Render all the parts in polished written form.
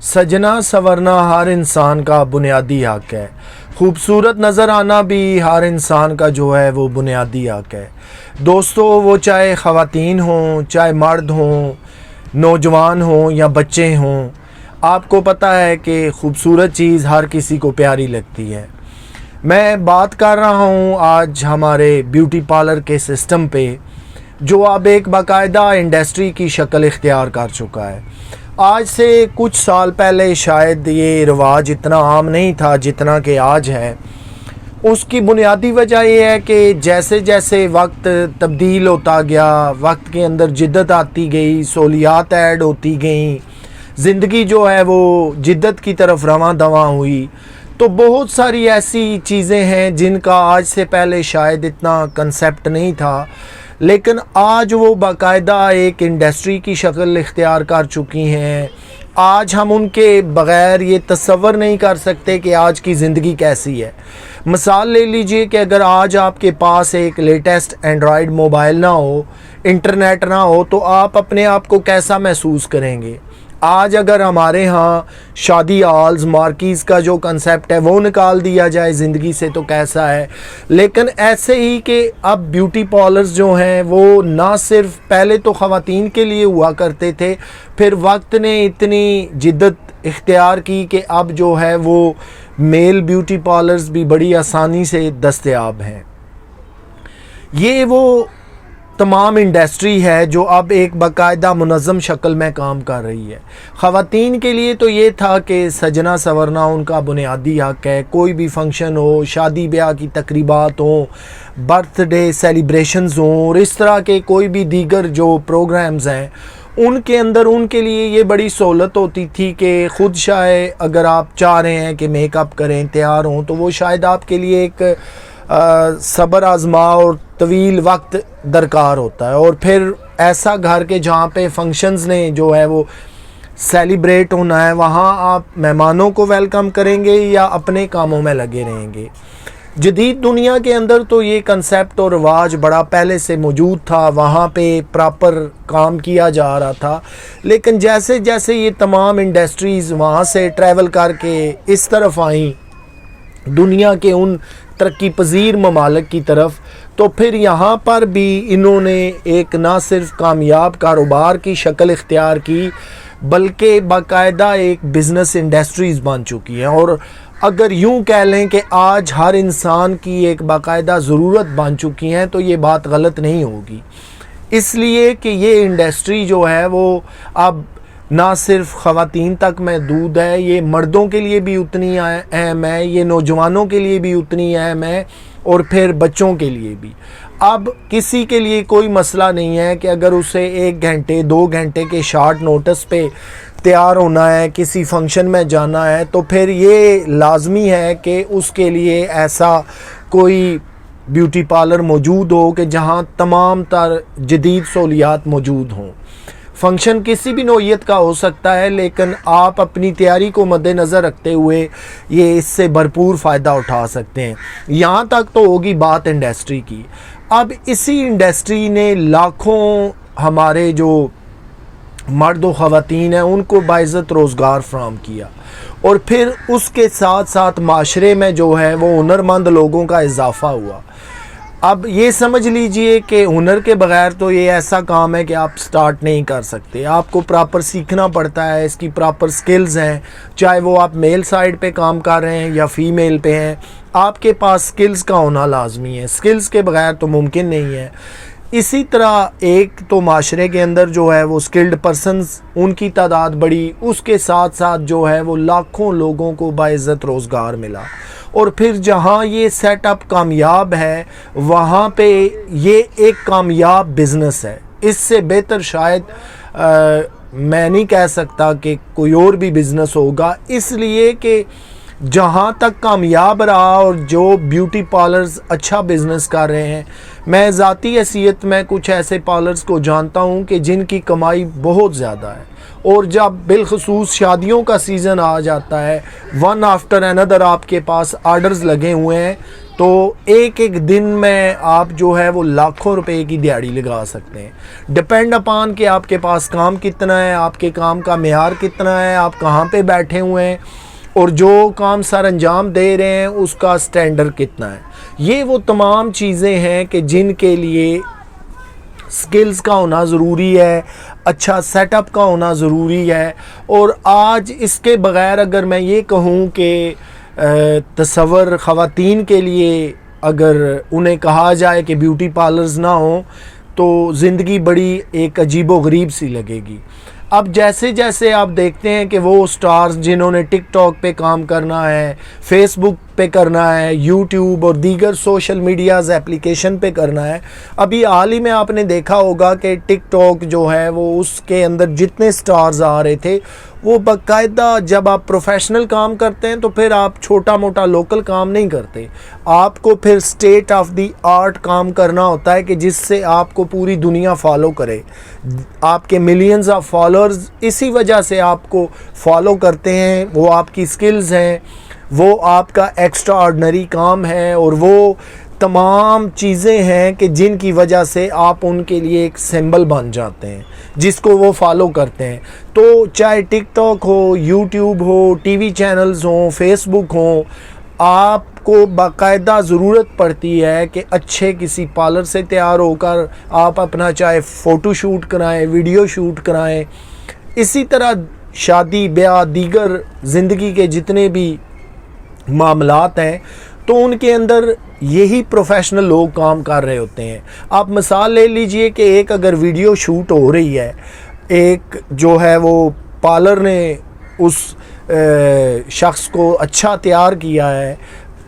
سجنا سورنا ہر انسان کا بنیادی حق ہے. خوبصورت نظر آنا بھی ہر انسان کا جو ہے وہ بنیادی حق ہے. دوستو، وہ چاہے خواتین ہوں، چاہے مرد ہوں، نوجوان ہوں یا بچے ہوں، آپ کو پتہ ہے کہ خوبصورت چیز ہر کسی کو پیاری لگتی ہے. میں بات کر رہا ہوں آج ہمارے بیوٹی پارلر کے سسٹم پہ، جو اب ایک باقاعدہ انڈسٹری کی شکل اختیار کر چکا ہے. آج سے کچھ سال پہلے شاید یہ رواج اتنا عام نہیں تھا جتنا کہ آج ہے. اس کی بنیادی وجہ یہ ہے کہ جیسے جیسے وقت تبدیل ہوتا گیا، وقت کے اندر جدت آتی گئی، سہولیات ایڈ ہوتی گئیں، زندگی جو ہے وہ جدت کی طرف رواں دواں ہوئی، تو بہت ساری ایسی چیزیں ہیں جن کا آج سے پہلے شاید اتنا کنسیپٹ نہیں تھا، لیکن آج وہ باقاعدہ ایک انڈسٹری کی شکل اختیار کر چکی ہیں. آج ہم ان کے بغیر یہ تصور نہیں کر سکتے کہ آج کی زندگی کیسی ہے. مثال لے لیجئے کہ اگر آج آپ کے پاس ایک لیٹسٹ اینڈرائیڈ موبائل نہ ہو، انٹرنیٹ نہ ہو، تو آپ اپنے آپ کو کیسا محسوس کریں گے؟ آج اگر ہمارے ہاں شادی ہالز، مارکیز کا جو کنسیپٹ ہے وہ نکال دیا جائے زندگی سے تو کیسا ہے؟ لیکن ایسے ہی کہ اب بیوٹی پارلرز جو ہیں وہ نہ صرف پہلے تو خواتین کے لیے ہوا کرتے تھے، پھر وقت نے اتنی جدت اختیار کی کہ اب جو ہے وہ میل بیوٹی پارلرز بھی بڑی آسانی سے دستیاب ہیں. یہ وہ تمام انڈسٹری ہے جو اب ایک باقاعدہ منظم شکل میں کام کر رہی ہے. خواتین کے لیے تو یہ تھا کہ سجنا سورنا ان کا بنیادی حق ہے. کوئی بھی فنکشن ہو، شادی بیاہ کی تقریبات ہوں، برتھ ڈے سیلیبریشنز ہوں، اور اس طرح کے کوئی بھی دیگر جو پروگرامز ہیں، ان کے اندر ان کے لیے یہ بڑی سہولت ہوتی تھی کہ خود شاید اگر آپ چاہ رہے ہیں کہ میک اپ کریں، تیار ہوں، تو وہ شاید آپ کے لیے ایک صبر آزما اور طویل وقت درکار ہوتا ہے. اور پھر ایسا گھر کے جہاں پہ فنکشنز نے جو ہے وہ سیلیبریٹ ہونا ہے، وہاں آپ مہمانوں کو ویلکم کریں گے یا اپنے کاموں میں لگے رہیں گے؟ جدید دنیا کے اندر تو یہ کنسیپٹ اور رواج بڑا پہلے سے موجود تھا، وہاں پہ پراپر کام کیا جا رہا تھا. لیکن جیسے جیسے یہ تمام انڈسٹریز وہاں سے ٹریول کر کے اس طرف آئیں، دنیا کے ان ترقی پذیر ممالک کی طرف، تو پھر یہاں پر بھی انہوں نے ایک نہ صرف کامیاب کاروبار کی شکل اختیار کی، بلکہ باقاعدہ ایک بزنس انڈسٹریز بن چکی ہیں. اور اگر یوں کہہ لیں کہ آج ہر انسان کی ایک باقاعدہ ضرورت بن چکی ہیں تو یہ بات غلط نہیں ہوگی، اس لیے کہ یہ انڈسٹری جو ہے وہ اب نہ صرف خواتین تک محدود ہے، یہ مردوں کے لیے بھی اتنی اہم ہے، یہ نوجوانوں کے لیے بھی اتنی اہم ہے، اور پھر بچوں کے لیے بھی. اب کسی کے لیے کوئی مسئلہ نہیں ہے کہ اگر اسے 1 گھنٹے 2 گھنٹے کے شارٹ نوٹس پہ تیار ہونا ہے، کسی فنکشن میں جانا ہے، تو پھر یہ لازمی ہے کہ اس کے لیے ایسا کوئی بیوٹی پارلر موجود ہو کہ جہاں تمام تر جدید سہولیات موجود ہوں. فنکشن کسی بھی نوعیت کا ہو سکتا ہے، لیکن آپ اپنی تیاری کو مد نظر رکھتے ہوئے یہ اس سے بھرپور فائدہ اٹھا سکتے ہیں. یہاں تک تو ہوگی بات انڈسٹری کی. اب اسی انڈسٹری نے لاکھوں ہمارے جو مرد و خواتین ہیں ان کو باعزت روزگار فراہم کیا، اور پھر اس کے ساتھ ساتھ معاشرے میں جو ہے وہ ہنرمند لوگوں کا اضافہ ہوا. اب یہ سمجھ لیجئے کہ ہنر کے بغیر تو یہ ایسا کام ہے کہ آپ سٹارٹ نہیں کر سکتے. آپ کو پراپر سیکھنا پڑتا ہے، اس کی پراپر سکلز ہیں، چاہے وہ آپ میل سائڈ پہ کام کر رہے ہیں یا فیمیل پہ ہیں، آپ کے پاس سکلز کا ہونا لازمی ہے. سکلز کے بغیر تو ممکن نہیں ہے. اسی طرح ایک تو معاشرے کے اندر جو ہے وہ سکلڈ پرسنز ان کی تعداد بڑھی، اس کے ساتھ ساتھ جو ہے وہ لاکھوں لوگوں کو باعزت روزگار ملا. اور پھر جہاں یہ سیٹ اپ کامیاب ہے وہاں پہ یہ ایک کامیاب بزنس ہے. اس سے بہتر شاید میں نہیں کہہ سکتا کہ کوئی اور بھی بزنس ہوگا، اس لیے کہ جہاں تک کامیاب رہا اور جو بیوٹی پارلرز اچھا بزنس کر رہے ہیں، میں ذاتی حیثیت میں کچھ ایسے پارلرز کو جانتا ہوں کہ جن کی کمائی بہت زیادہ ہے، اور جب بالخصوص شادیوں کا سیزن آ جاتا ہے، ون آفٹر انادر آپ کے پاس آرڈرز لگے ہوئے ہیں تو ایک ایک دن میں آپ جو ہے وہ لاکھوں روپے کی دیہڑی لگا سکتے ہیں. ڈپینڈ اپان کہ آپ کے پاس کام کتنا ہے, آپ کے کام کا معیار کتنا ہے, آپ کہاں پہ بیٹھے ہوئے ہیں, اور جو کام سر انجام دے رہے ہیں اس کا سٹینڈرڈ کتنا ہے. یہ وہ تمام چیزیں ہیں کہ جن کے لیے سکلز کا ہونا ضروری ہے, اچھا سیٹ اپ کا ہونا ضروری ہے. اور آج اس کے بغیر اگر میں یہ کہوں کہ تصور خواتین کے لیے اگر انہیں کہا جائے کہ بیوٹی پارلرز نہ ہوں تو زندگی بڑی ایک عجیب و غریب سی لگے گی. اب جیسے جیسے آپ دیکھتے ہیں کہ وہ سٹارز جنہوں نے ٹک ٹاک پہ کام کرنا ہے, فیس بک پہ کرنا ہے, یوٹیوب اور دیگر سوشل میڈیاز ایپلیکیشن پہ کرنا ہے, ابھی حال ہی میں آپ نے دیکھا ہوگا کہ ٹک ٹاک جو ہے وہ اس کے اندر جتنے سٹارز آ رہے تھے وہ باقاعدہ جب آپ پروفیشنل کام کرتے ہیں تو پھر آپ چھوٹا موٹا لوکل کام نہیں کرتے, آپ کو پھر اسٹیٹ آف دی آرٹ کام کرنا ہوتا ہے کہ جس سے آپ کو پوری دنیا فالو کرے. آپ کے ملینز آف فالوورز اسی وجہ سے آپ کو فالو کرتے ہیں, وہ آپ کی سکلز ہیں, وہ آپ کا ایکسٹرا آرڈنری کام ہے, اور وہ تمام چیزیں ہیں کہ جن کی وجہ سے آپ ان کے لیے ایک سمبل بن جاتے ہیں جس کو وہ فالو کرتے ہیں. تو چاہے ٹک ٹاک ہو, یوٹیوب ہو, ٹی وی چینلز ہوں, فیس بک ہوں, آپ کو باقاعدہ ضرورت پڑتی ہے کہ اچھے کسی پارلر سے تیار ہو کر آپ اپنا چاہے فوٹو شوٹ کرائیں, ویڈیو شوٹ کرائیں. اسی طرح شادی بیاہ دیگر زندگی کے جتنے بھی معاملات ہیں تو ان کے اندر یہی پروفیشنل لوگ کام کر رہے ہوتے ہیں. آپ مثال لے لیجئے کہ ایک اگر ویڈیو شوٹ ہو رہی ہے, ایک جو ہے وہ پارلر نے اس شخص کو اچھا تیار کیا ہے,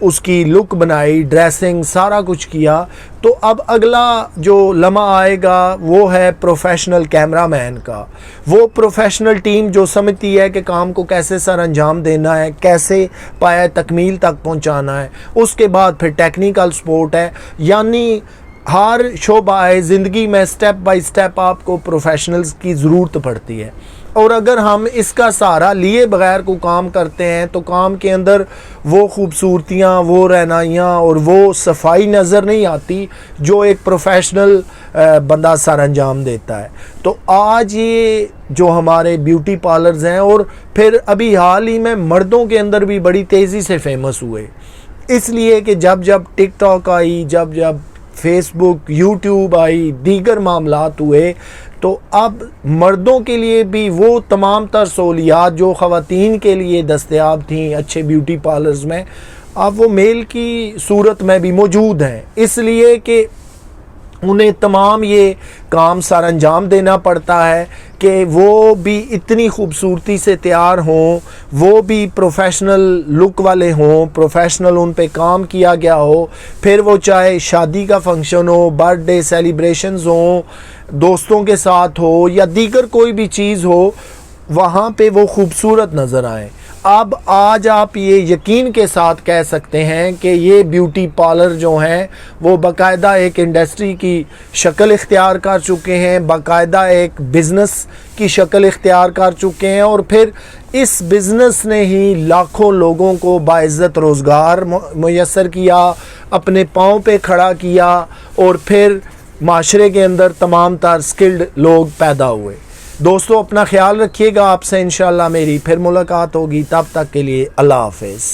اس کی لک بنائی, ڈریسنگ سارا کچھ کیا, تو اب اگلا جو لمحہ آئے گا وہ ہے پروفیشنل کیمرہ مین کا. وہ پروفیشنل ٹیم جو سمجھتی ہے کہ کام کو کیسے سر انجام دینا ہے, کیسے پایہ تکمیل تک پہنچانا ہے. اس کے بعد پھر ٹیکنیکل سپورٹ ہے. یعنی ہر شعبہ زندگی میں سٹیپ بائی سٹیپ آپ کو پروفیشنلز کی ضرورت پڑتی ہے. اور اگر ہم اس کا سہارا لیے بغیر کو کام کرتے ہیں تو کام کے اندر وہ خوبصورتیاں, وہ رہنائیاں اور وہ صفائی نظر نہیں آتی جو ایک پروفیشنل بندہ سر انجام دیتا ہے. تو آج یہ جو ہمارے بیوٹی پارلرز ہیں, اور پھر ابھی حال ہی میں مردوں کے اندر بھی بڑی تیزی سے فیمس ہوئے, اس لیے کہ جب جب ٹک ٹاک آئی, جب جب فیس بک, یوٹیوب آئی, دیگر معاملات ہوئے, تو اب مردوں کے لیے بھی وہ تمام تر سہولیات جو خواتین کے لیے دستیاب تھیں اچھے بیوٹی پارلرز میں, اب وہ میل کی صورت میں بھی موجود ہیں. اس لیے کہ انہیں تمام یہ کام سر انجام دینا پڑتا ہے کہ وہ بھی اتنی خوبصورتی سے تیار ہوں, وہ بھی پروفیشنل لک والے ہوں, پروفیشنل ان پہ کام کیا گیا ہو. پھر وہ چاہے شادی کا فنکشن ہو, برتھ ڈے سیلیبریشنز ہوں, دوستوں کے ساتھ ہو, یا دیگر کوئی بھی چیز ہو, وہاں پہ وہ خوبصورت نظر آئیں. اب آج آپ یہ یقین کے ساتھ کہہ سکتے ہیں کہ یہ بیوٹی پارلر جو ہیں وہ باقاعدہ ایک انڈسٹری کی شکل اختیار کر چکے ہیں, باقاعدہ ایک بزنس کی شکل اختیار کر چکے ہیں, اور پھر اس بزنس نے ہی لاکھوں لوگوں کو باعزت روزگار میسر کیا, اپنے پاؤں پہ کھڑا کیا, اور پھر معاشرے کے اندر تمام تر سکلڈ لوگ پیدا ہوئے. دوستو اپنا خیال رکھیے گا, آپ سے انشاءاللہ میری پھر ملاقات ہوگی, تب تک کے لیے اللہ حافظ.